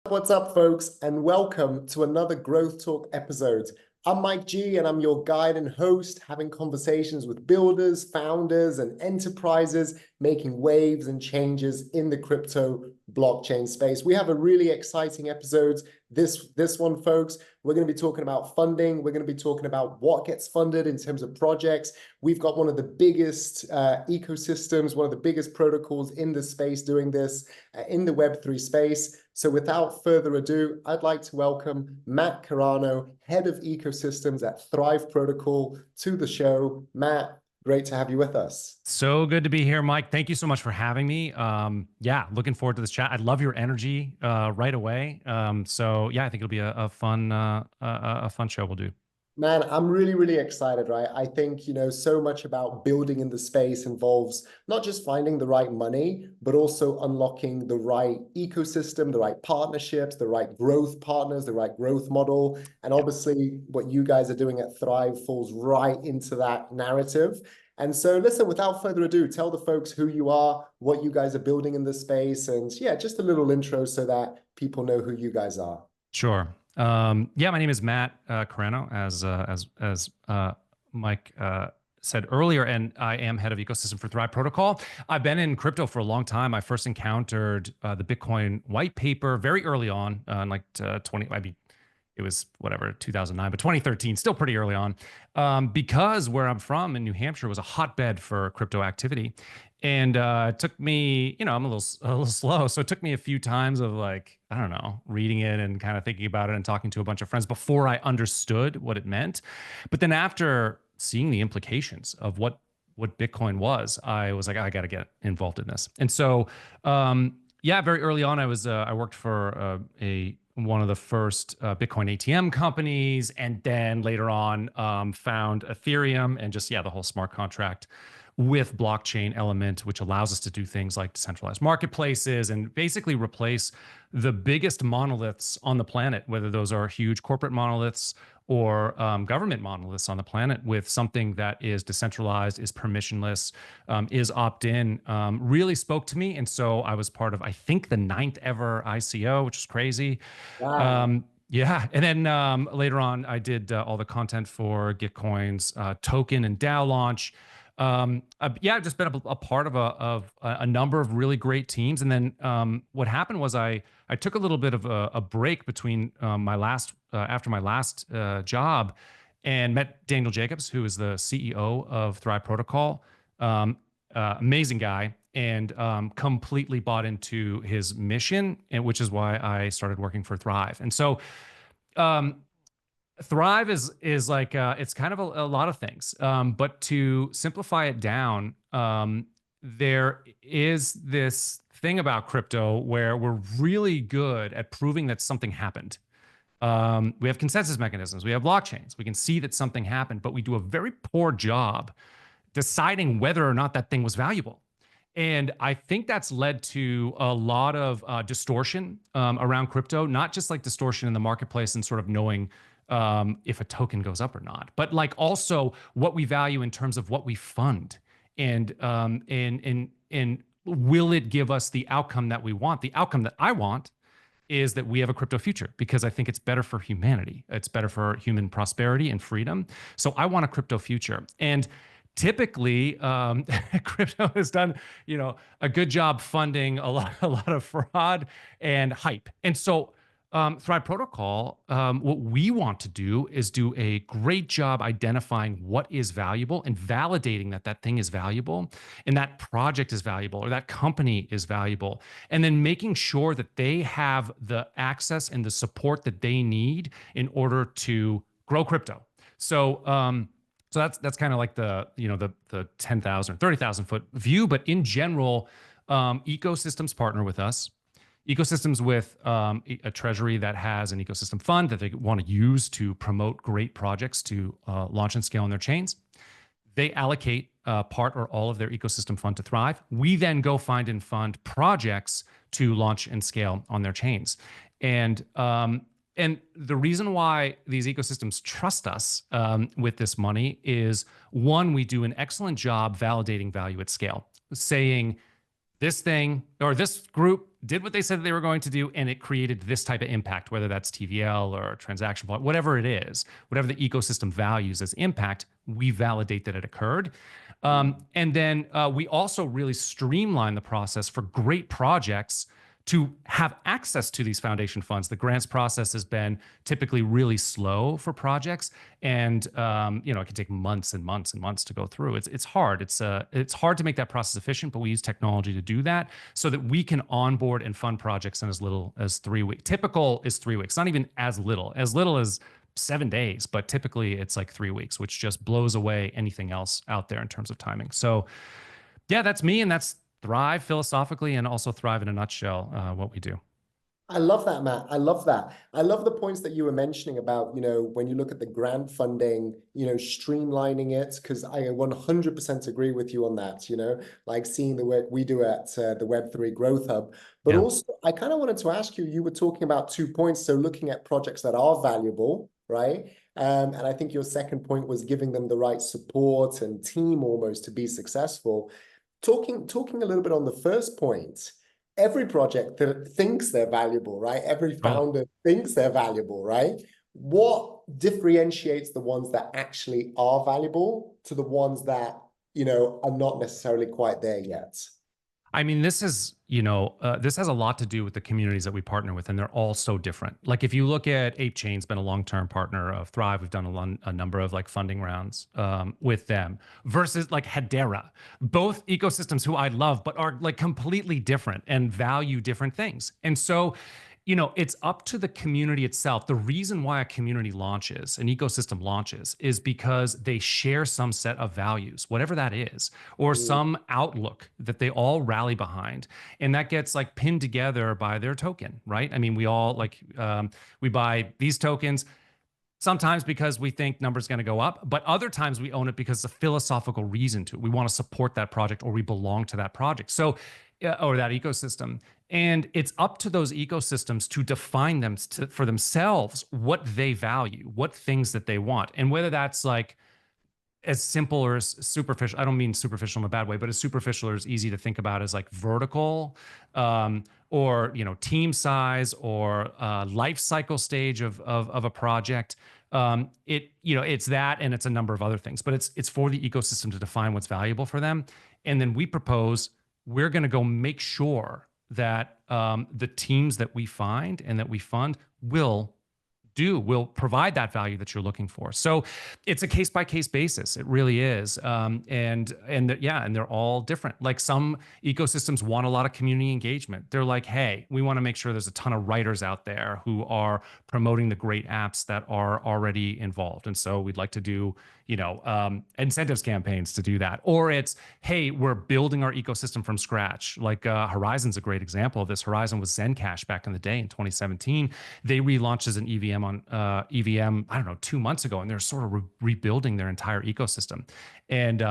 What's up, folks, and welcome to another Growth Talk episode. I'm Mike G, and I'm your guide and host, having conversations with builders, founders, and enterprises making waves and changes in the crypto blockchain space. We have a really exciting episode. This one, folks, we're going to be talking about funding. We're going to be talking about what gets funded in terms of projects. We've got one of the biggest ecosystems, one of the biggest protocols in the space doing this in the Web3 space. So without further ado, I'd like to welcome Matt Carano, Head of Ecosystems at Thrive Protocol, to the show. Matt, great to have you with us. So good to be here, Mike. Thank you so much for having me. Yeah, looking forward to this chat. I love your energy right away. So yeah, I think it'll be a fun show we'll do. Man, I'm really excited, right? I think, so much about building in the space involves not just finding the right money, but also unlocking the right ecosystem, the right partnerships, the right growth partners, the right growth model. And obviously what you guys are doing at Thrive falls right into that narrative. And so listen, without further ado, tell the folks who you are, what you guys are building in this space, and yeah, just a little intro so that people know who you guys are. Sure. Yeah, my name is Matt Carano, as Mike said earlier, and I am head of ecosystem for Thrive Protocol. I've been in crypto for a long time. I first encountered the Bitcoin white paper very early on, in like it was whatever, 2009, but 2013, still pretty early on, because where I'm from in New Hampshire was a hotbed for crypto activity. And it took me, I'm a little slow. So it took me a few times of like, I don't know, reading it and kind of thinking about it and talking to a bunch of friends before I understood what it meant. But then after seeing the implications of what Bitcoin was, I was like, I got to get involved in this. And so, yeah, very early on, I worked for one of the first Bitcoin ATM companies, and then later on found Ethereum and just, the whole smart contract with blockchain element, which allows us to do things like decentralized marketplaces and basically replace the biggest monoliths on the planet, whether those are huge corporate monoliths or government monoliths on the planet, with something that is decentralized, is permissionless, is opt-in, really spoke to me. And so I was part of, I think, the 9th ever ICO, which is crazy. Wow. Yeah, and then later on, I did all the content for Gitcoin's token and DAO launch. Yeah, I've just been a part of a number of really great teams. And then what happened was I took a little bit of a break between after my last job, and met Daniel Jacobs, who is the CEO of Thrive Protocol. Amazing guy, and completely bought into his mission, and which is why I started working for Thrive. And so Thrive is like, it's kind of a lot of things, but to simplify it down, there is this thing about crypto where we're really good at proving that something happened. We have consensus mechanisms, we have blockchains, we can see that something happened, but we do a very poor job deciding whether or not that thing was valuable. And I think that's led to a lot of distortion around crypto, not just like distortion in the marketplace and sort of knowing if a token goes up or not, but like also what we value in terms of what we fund, and will it give us the outcome that we want? The outcome that I want is that we have a crypto future, because I think it's better for humanity. It's better for human prosperity and freedom. So I want a crypto future. And typically, crypto has done, a good job funding a lot of fraud and hype. And so Thrive Protocol, what we want to do is do a great job identifying what is valuable and validating that that thing is valuable, and that project is valuable, or that company is valuable, and then making sure that they have the access and the support that they need in order to grow crypto. So, so that's kind of like the 10,000 or 30,000 foot view, but in general, ecosystems partner with us. Ecosystems with a treasury that has an ecosystem fund that they want to use to promote great projects to launch and scale on their chains. They allocate part or all of their ecosystem fund to Thrive. We then go find and fund projects to launch and scale on their chains. And the reason why these ecosystems trust us with this money is, one, we do an excellent job validating value at scale, saying this thing or this group did what they said they were going to do, and it created this type of impact, whether that's TVL or transaction point, whatever it is, whatever the ecosystem values as impact, we validate that it occurred. And then we also really streamline the process for great projects to have access to these foundation funds. The grants process has been typically really slow for projects, and it can take months and months and months to go through. It's hard. It's hard to make that process efficient, but we use technology to do that so that we can onboard and fund projects in as little as 3 weeks. Typical is 3 weeks, not even as little as 7 days, but typically it's like 3 weeks, which just blows away anything else out there in terms of timing. So yeah, that's me, and that's Thrive philosophically, and also Thrive in a nutshell, what we do. I love that, Matt. I love that. I love the points that you were mentioning about, when you look at the grant funding, streamlining it, because I 100% agree with you on that, like seeing the work we do at the Web3 Growth Hub. But Yeah. also, I kind of wanted to ask you, you were talking about 2 points. So looking at projects that are valuable, right? And I think your second point was giving them the right support and team almost to be successful. Talking a little bit on the first point, every project that thinks they're valuable, right? Every Totally. founder thinks they're valuable, right? What differentiates the ones that actually are valuable to the ones that, are not necessarily quite there yet? I mean, this has a lot to do with the communities that we partner with, and they're all so different. Like if you look at Ape Chain's been a long-term partner of Thrive. We've done a number of like funding rounds with them versus like Hedera, both ecosystems who I love, but are like completely different and value different things. And so, it's up to the community itself. The reason why a community launches, an ecosystem launches, is because they share some set of values, whatever that is, or some outlook that they all rally behind. And that gets like pinned together by their token, right? I mean, we all we buy these tokens sometimes because we think numbers going to go up, but other times we own it because it's a philosophical reason to. We want to support that project, or we belong to that project. So, or that ecosystem. And it's up to those ecosystems to define them for themselves what they value, what things that they want. And whether that's like as simple or as superficial, I don't mean superficial in a bad way, but as superficial or as easy to think about as like vertical, or team size, or life cycle stage of a project. It's that, and it's a number of other things, but it's for the ecosystem to define what's valuable for them. And then we propose, we're going to go make sure that the teams that we find and that we fund will provide that value that you're looking for. So it's a case by case basis. It really is. And they're all different. Like some ecosystems want a lot of community engagement. They're like, hey, we want to make sure there's a ton of writers out there who are promoting the great apps that are already involved. And so we'd like to do, incentives campaigns to do that. Or it's, hey, we're building our ecosystem from scratch. Like Horizon's a great example of this. Horizon was Zencash back in the day in 2017. They relaunched as an EVM on EVM, I don't know, 2 months ago, and they're sort of rebuilding their entire ecosystem. And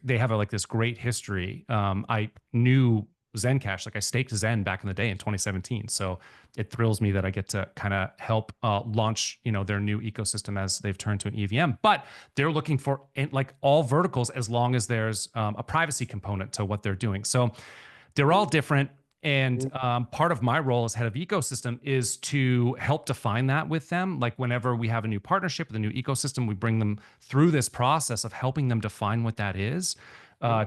they have like this great history. I knew Zencash, like I staked Zen back in the day in 2017. So it thrills me that I get to kind of help launch, their new ecosystem as they've turned to an EVM. But they're looking for like all verticals, as long as there's a privacy component to what they're doing. So they're all different. And part of my role as head of ecosystem is to help define that with them. Like whenever we have a new partnership with a new ecosystem, we bring them through this process of helping them define what that is,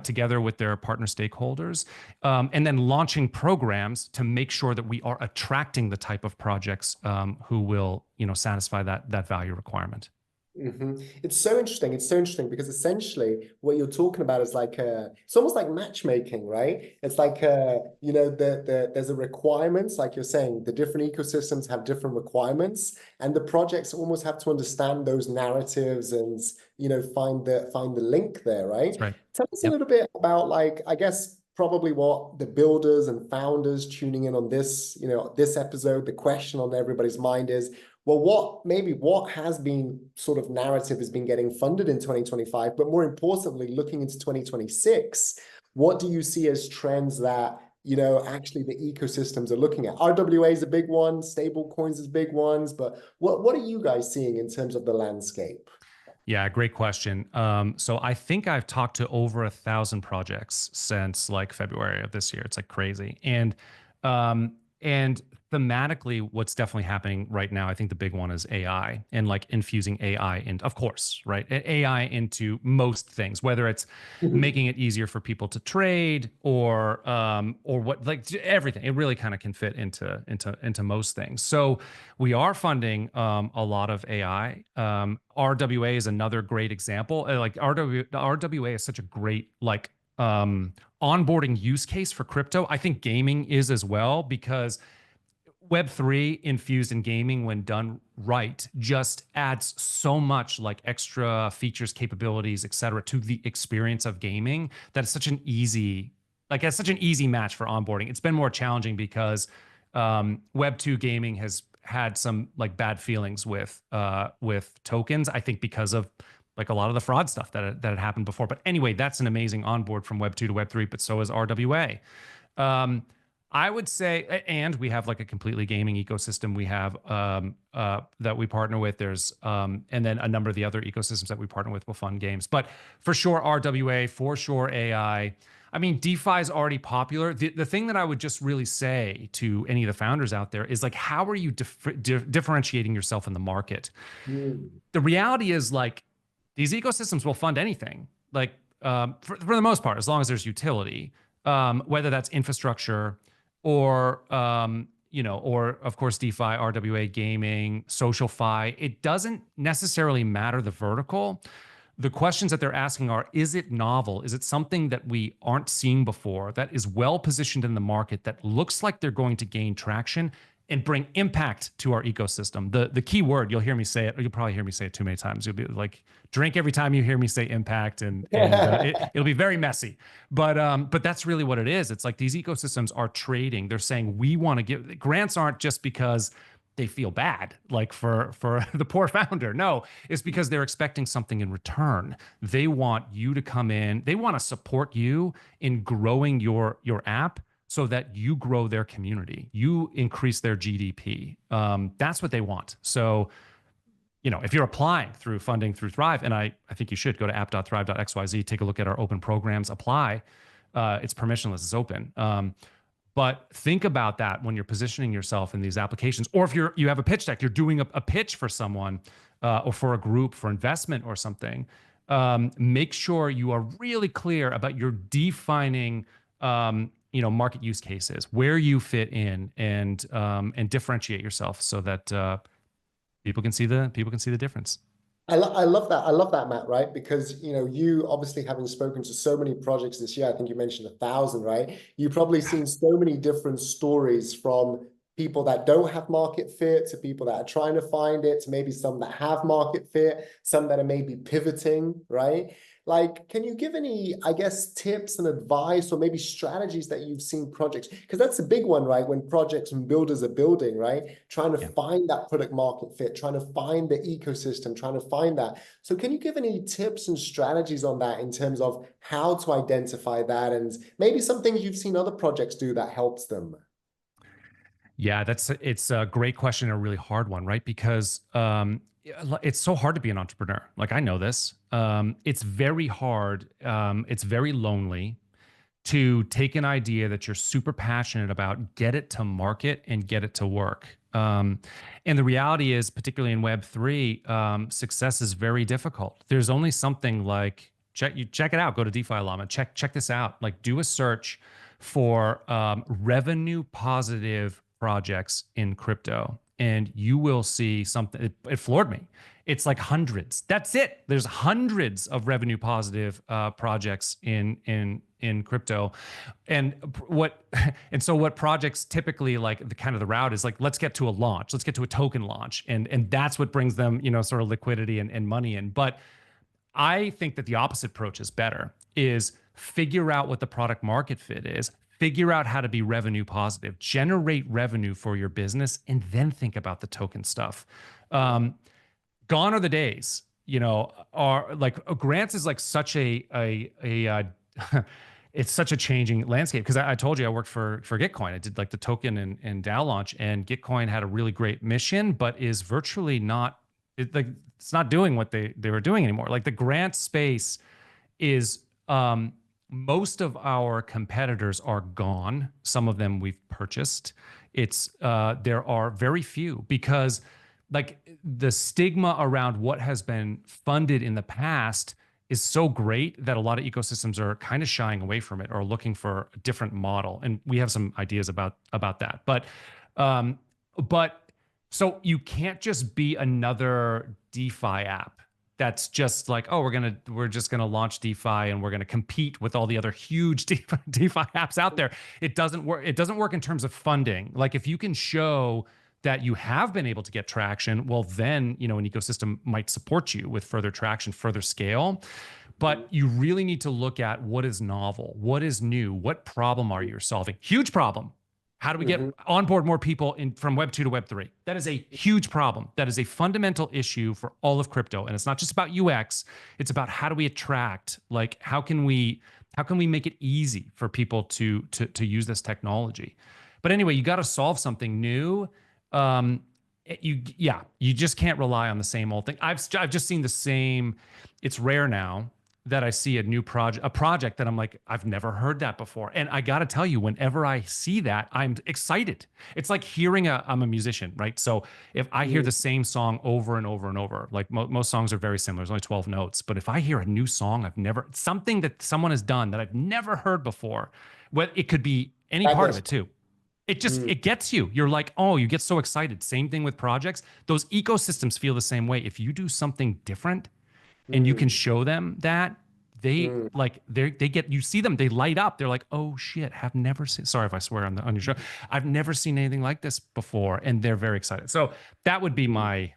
together with their partner stakeholders, and then launching programs to make sure that we are attracting the type of projects who will, satisfy that value requirement. It's so interesting. It's so interesting because essentially what you're talking about is like it's almost like matchmaking, right? It's like there's a requirements, like you're saying, the different ecosystems have different requirements, and the projects almost have to understand those narratives and find the link there, right? That's right. Tell us a Yep. little bit about, like, I guess probably what the builders and founders tuning in on this, this episode, the question on everybody's mind is, well, what has been sort of narrative has been getting funded in 2025, but more importantly, looking into 2026, what do you see as trends that, actually the ecosystems are looking at? RWA is a big one, stable coins is big ones, but what are you guys seeing in terms of the landscape? Yeah, great question. So I think I've talked to over 1,000 projects since like February of this year. It's like crazy. And thematically, what's definitely happening right now, I think the big one is AI and like infusing AI in, of course, right? AI into most things, whether it's making it easier for people to trade or what, like everything. It really kind of can fit into most things. So we are funding a lot of AI. RWA is another great example. Like RWA is such a great like onboarding use case for crypto. I think gaming is as well because Web3 infused in gaming, when done right, just adds so much like extra features, capabilities, et cetera, to the experience of gaming that it's such an easy, like it's such an easy match for onboarding. It's been more challenging because Web2 gaming has had some like bad feelings with tokens. I think because of like a lot of the fraud stuff that had happened before. But anyway, that's an amazing onboard from Web2 to Web3, but so is RWA. Um, I would say, and we have like a completely gaming ecosystem. We have that we partner with. There's and then a number of the other ecosystems that we partner with will fund games. But for sure, RWA, for sure, AI. I mean, DeFi is already popular. The thing that I would just really say to any of the founders out there is like, how are you differentiating yourself in the market? Mm. The reality is like these ecosystems will fund anything, like for the most part, as long as there's utility, whether that's infrastructure or or of course DeFi, RWA, gaming, social fi. It doesn't necessarily matter the vertical. The questions that they're asking are, is it novel? Is it something that we aren't seeing before, that is well positioned in the market, that looks like they're going to gain traction and bring impact to our ecosystem? The key word, you'll hear me say it, or you'll probably hear me say it too many times. You'll be like, drink every time you hear me say impact, and it'll be very messy. But that's really what it is. It's like these ecosystems are trading. They're saying we want to give grants aren't just because they feel bad like for the poor founder. No, it's because they're expecting something in return. They want you to come in. They want to support you in growing your app so that you grow their community, you increase their GDP. That's what they want. So, if you're applying through funding through Thrive, and I think you should go to app.thrive.xyz, take a look at our open programs, apply. It's permissionless, it's open. But think about that when you're positioning yourself in these applications, or if you have a pitch deck, you're doing a pitch for someone or for a group for investment or something. Make sure you are really clear about your defining, market use cases, where you fit in, and differentiate yourself so that people can see the difference. I love that. I love that, Matt, right? Because, you obviously having spoken to so many projects this year, I think you mentioned 1,000, right? You've probably seen so many different stories from people that don't have market fit to people that are trying to find it, to maybe some that have market fit, some that are maybe pivoting, right? Like, can you give any, I guess, tips and advice or maybe strategies that you've seen projects? Because that's a big one, right? When projects and builders are building, right? Trying to Yeah. find that product market fit, trying to find the ecosystem, trying to find that. So can you give any tips and strategies on that in terms of how to identify that and maybe some things you've seen other projects do that helps them? Yeah, it's a great question and a really hard one, right? Because it's so hard to be an entrepreneur. Like I know this. It's very hard. It's very lonely to take an idea that you're super passionate about, get it to market, and get it to work. And the reality is, particularly in Web3, success is very difficult. There's only something like check it out. Go to DeFi Llama. Check this out. Like do a search for revenue positive projects in crypto, and you will see something. It floored me. It's like hundreds. That's it. There's hundreds of revenue positive projects in crypto, and what projects typically like the kind of the route is like, let's get to a launch, let's get to a token launch, and that's what brings them sort of liquidity and money in. But I think that the opposite approach is better, is figure out what the product market fit is, figure out how to be revenue positive, generate revenue for your business, and then think about the token stuff. Gone are the days, are like grants is like such a it's such a changing landscape. Because I told you I worked for Gitcoin. I did like the token and DAO launch, and Gitcoin had a really great mission, but is virtually not like it's not doing what they were doing anymore. Like the grant space is most of our competitors are gone. Some of them we've purchased. It's there are very few because like the stigma around what has been funded in the past is so great that a lot of ecosystems are kind of shying away from it or looking for a different model. And we have some ideas about that. Um, but so you can't just be another DeFi app that's just like, oh, we're just gonna launch DeFi and we're gonna compete with all the other huge DeFi apps out there. It doesn't work. It doesn't work in terms of funding. Like if you can show that you have been able to get traction, well, then an ecosystem might support you with further traction, further scale. But you really need to look at what is novel, what is new, what problem are you solving? Huge problem. How do we get onboard more people from Web 2 to Web 3? That is a huge problem. That is a fundamental issue for all of crypto. And it's not just about UX. It's about how do we attract, like how can we make it easy for people to use this technology? But anyway, you got to solve something new. You just can't rely on the same old thing. I've just seen the same. It's rare now that I see a project that I'm like, I've never heard that before. And I got to tell you, whenever I see that, I'm excited. It's like I'm a musician, right? So if I hear the same song over and over and over, like most songs are very similar, there's only 12 notes. But if I hear a new song, something that someone has done that I've never heard before, well, it could be any part of it too. It gets you. You're like, oh, you get so excited. Same thing with projects. Those ecosystems feel the same way. If you do something different, and you can show them that you see them, they light up. They're like, oh shit, have never seen, sorry if I swear on your show, I've never seen anything like this before. And they're very excited. So that would be my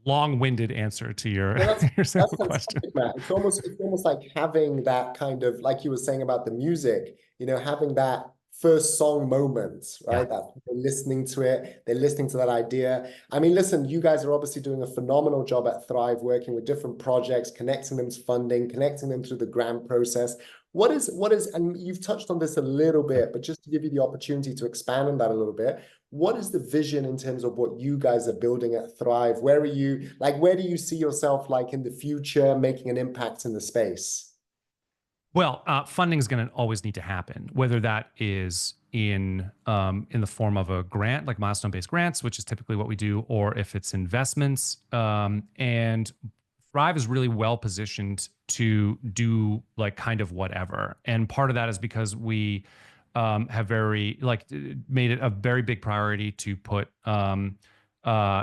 long-winded answer to your, your simple question. Matt. It's almost like having that kind of, like you were saying about the music, having that first song moment, right? Yeah. That they're listening to it, they're listening to that idea. I mean, listen, you guys are obviously doing a phenomenal job at Thrive, working with different projects, connecting them to funding, connecting them through the grant process. What is, and you've touched on this a little bit, but just to give you the opportunity to expand on that a little bit, what is the vision in terms of what you guys are building at Thrive? Where do you see yourself like in the future making an impact in the space? Well, funding is going to always need to happen, whether that is in the form of a grant, like milestone-based grants, which is typically what we do, or if it's investments. And Thrive is really well positioned to do like kind of whatever. And part of that is because we have made it a very big priority to put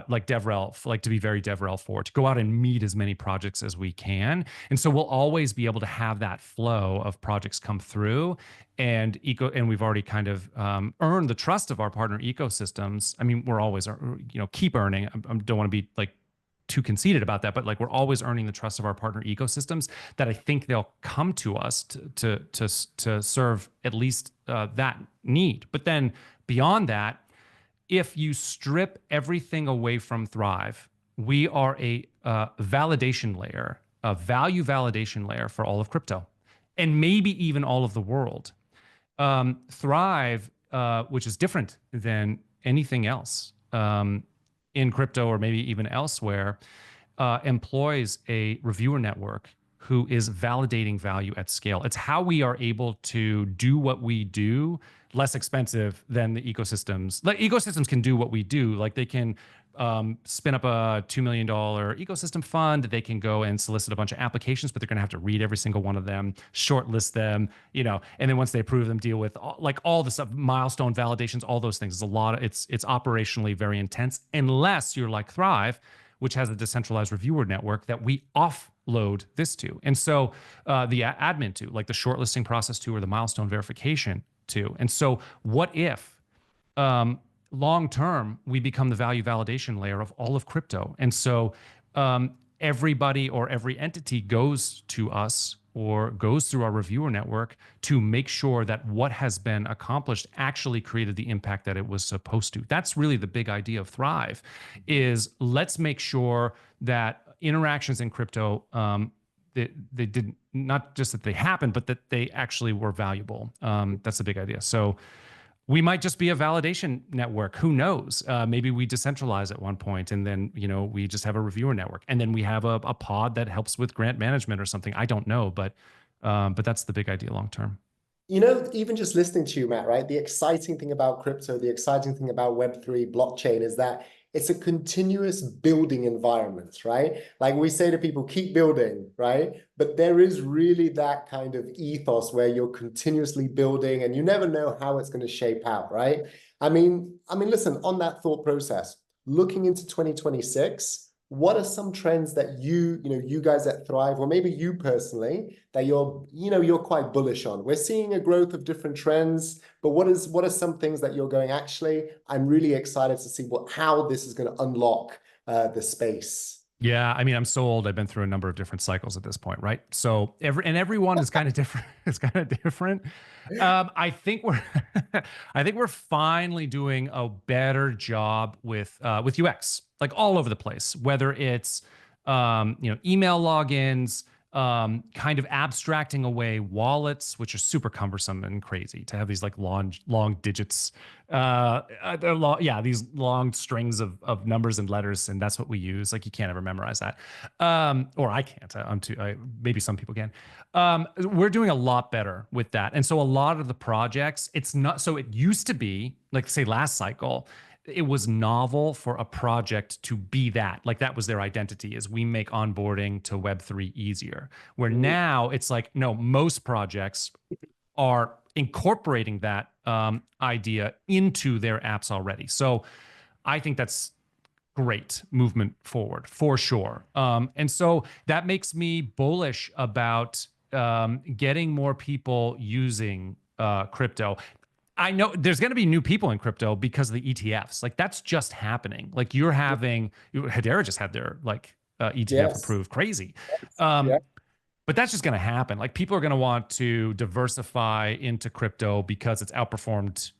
like DevRel, like to be very DevRel forward, to go out and meet as many projects as we can. And so we'll always be able to have that flow of projects come through, and we've already kind of earned the trust of our partner ecosystems. I mean, we're always, keep earning. I don't want to be like too conceited about that, but like we're always earning the trust of our partner ecosystems, that I think they'll come to us to serve at least that need. But then beyond that, if you strip everything away from Thrive, we are a validation layer, a value validation layer for all of crypto, and maybe even all of the world. Thrive, which is different than anything else in crypto or maybe even elsewhere, employs a reviewer network who is validating value at scale. It's how we are able to do what we do less expensive than the ecosystems. Like ecosystems can do what we do. Like they can spin up a $2 million ecosystem fund. They can go and solicit a bunch of applications, but they're going to have to read every single one of them, shortlist them, and then once they approve them, deal with all the stuff, milestone validations, all those things. It's a lot of, it's operationally very intense, unless you're like Thrive, which has a decentralized reviewer network that we offload this to. And so the admin to, like the shortlisting process to, or the milestone verification to. And so what if long term we become the value validation layer of all of crypto? And so everybody or every entity goes to us or goes through our reviewer network to make sure that what has been accomplished actually created the impact that it was supposed to. That's really the big idea of Thrive, is let's make sure that interactions in crypto, they did not just that they happened, but that they actually were valuable. That's a big idea. So We might just be a validation network. Who knows? Maybe we decentralize at one point, and then we just have a reviewer network, and then we have a pod that helps with grant management or something. I don't know, but that's the big idea long term. Even just listening to you, Matt, right? The exciting thing about crypto, the exciting thing about Web3 blockchain is that it's a continuous building environment, right? Like we say to people, keep building, right? But there is really that kind of ethos where you're continuously building and you never know how it's going to shape out, right? Listen, on that thought process, looking into 2026, what are some trends that you guys at Thrive, or maybe you personally, that you're quite bullish on? We're seeing a growth of different trends, but what are some things that you're going, actually, I'm really excited to see how this is going to unlock the space. Yeah, I mean, I'm so old. I've been through a number of different cycles at this point, right? So everyone is kind of different. It's kind of different. I think we're I think we're finally doing a better job with UX, like all over the place. Whether it's email logins, kind of abstracting away wallets, which are super cumbersome and crazy to have these like long digits, these long strings of numbers and letters, and that's what we use. Like you can't ever memorize that, or I can't. Maybe some people can. We're doing a lot better with that, and so a lot of the projects, it's not. So it used to be like say last cycle, it was novel for a project to be that. Like that was their identity, is we make onboarding to Web3 easier. Where now it's like, no, most projects are incorporating that idea into their apps already. So I think that's great movement forward for sure. And so that makes me bullish about getting more people using crypto. I know there's going to be new people in crypto because of the ETFs. Like that's just happening. Like Hedera just had their like ETF Yes. approved. Crazy. Yeah. But that's just going to happen. Like people are going to want to diversify into crypto because it's outperformed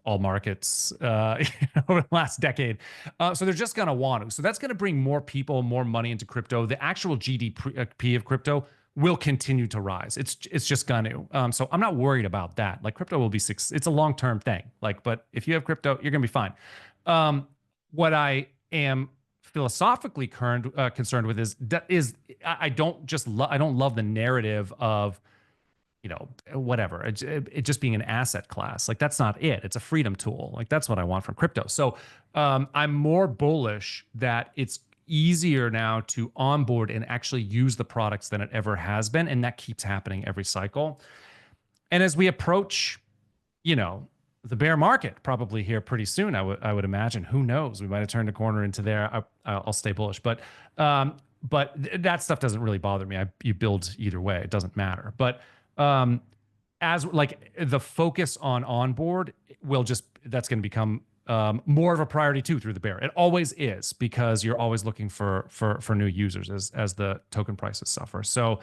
all markets over the last decade. So they're just going to want to. So that's going to bring more people, more money into crypto. The actual GDP of crypto will continue to rise. It's just going to. So I'm not worried about that. Like crypto will be six. It's a long term thing. Like, but if you have crypto, you're going to be fine. What I am philosophically concerned with is I don't love the narrative of whatever it just being an asset class. Like that's not it. It's a freedom tool. Like that's what I want from crypto. So I'm more bullish that it's easier now to onboard and actually use the products than it ever has been, and that keeps happening every cycle. And as we approach, you know, the bear market probably here pretty soon, I would imagine. Who knows? We might have turned a corner into there. I'll stay bullish, but that stuff doesn't really bother me. You build either way; it doesn't matter. But as like the focus on onboard that's going to become more of a priority too through the bear. It always is, because you're always looking for new users as the token prices suffer. So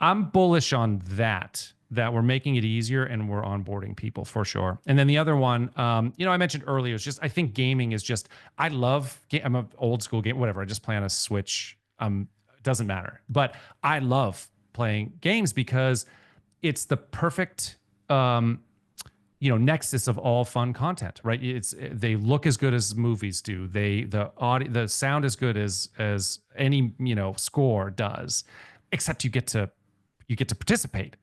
I'm bullish on that we're making it easier and we're onboarding people for sure. And then the other one, I mentioned earlier, is just, I think gaming is just, I'm an old school game, whatever. I just play on a Switch. Doesn't matter, but I love playing games because it's the perfect, nexus of all fun content, right? They look as good as movies do. The sound as good as any, score does, except you get to participate.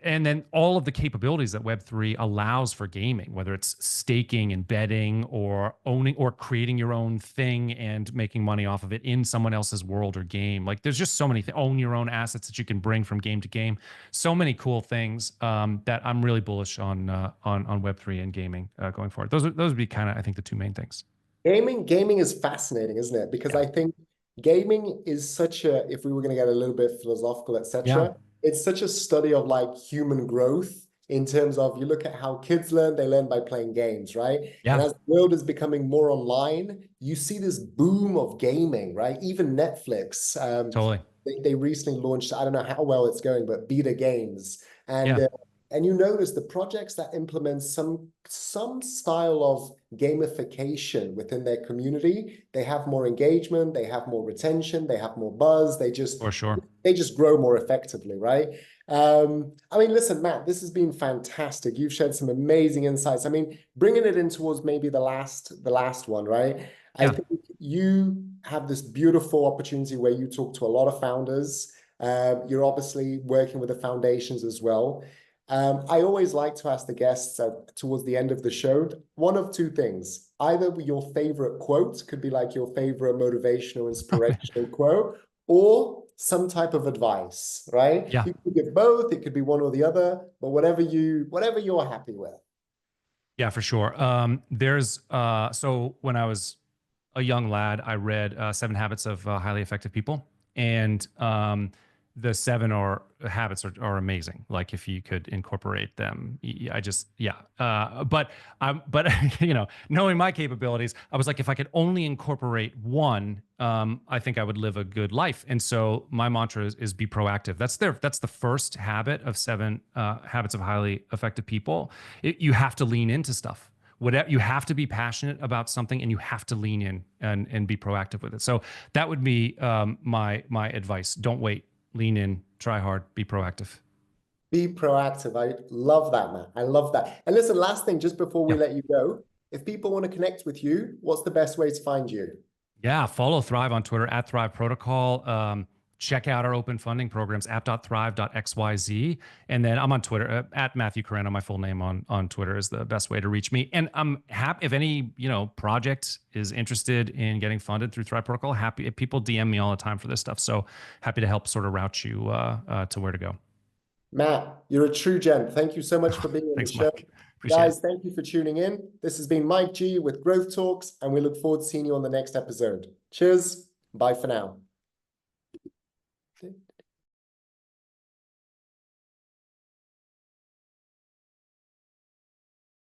And then all of the capabilities that Web3 allows for gaming, whether it's staking and betting or owning or creating your own thing and making money off of it in someone else's world or game. Like there's just so many own your own assets that you can bring from game to game. So many cool things that I'm really bullish on Web3 and gaming going forward. Those would be kind of, I think, the two main things. Gaming is fascinating, isn't it? Because Yeah. I think gaming is such a, if we were going to get a little bit philosophical, Yeah, etc., it's such a study of like human growth in terms of, you look at how kids learn, they learn by playing games, right? And yeah, as the world is becoming more online, you see this boom of gaming, right? Even Netflix, totally. they recently launched, I don't know how well it's going, but beta games. And Yeah, and you notice the projects that implement some style of gamification within their community, they have more engagement, they have more retention, they have more buzz, for sure. they just grow more effectively, right? I mean, listen, Matt, this has been fantastic. You've shared some amazing insights. I mean, bringing it in towards maybe the last one, right? I Yeah. think you have this beautiful opportunity where you talk to a lot of founders. You're obviously working with the foundations as well. I always like to ask the guests towards the end of the show, one of two things. Either your favorite quote could be like your favorite motivational, inspirational quote, or some type of advice, right? Yeah. You could give both, it could be one or the other, but whatever you're happy with. Yeah, for sure. There's so when I was a young lad, I read Seven Habits of Highly Effective People, and the seven or habits are amazing. Like if you could incorporate them, I just yeah. But knowing my capabilities, I was like, if I could only incorporate one, I think I would live a good life. And so my mantra is be proactive. That's the first habit of seven habits of highly effective people. You have to lean into stuff. Whatever, you have to be passionate about something, and you have to lean in and be proactive with it. So that would be my advice. Don't wait. Lean in. Try hard. Be proactive. Be proactive. I love that, man. I love that. And listen, last thing, just before we Yeah. let you go, if people want to connect with you, what's the best way to find you? Yeah, follow Thrive on Twitter at Thrive Protocol. Check out our open funding programs, app.thrive.xyz. And then I'm on Twitter at Matthew Carano. My full name on Twitter is the best way to reach me. And I'm happy if any, project is interested in getting funded through Thrive Protocol, happy if people DM me all the time for this stuff. So happy to help sort of route you to where to go. Matt, you're a true gent. Thank you so much for being on the Thanks, show. Mike. Appreciate it. Guys, thank you for tuning in. This has been Mike G with Growth Talks, and we look forward to seeing you on the next episode. Cheers. Bye for now.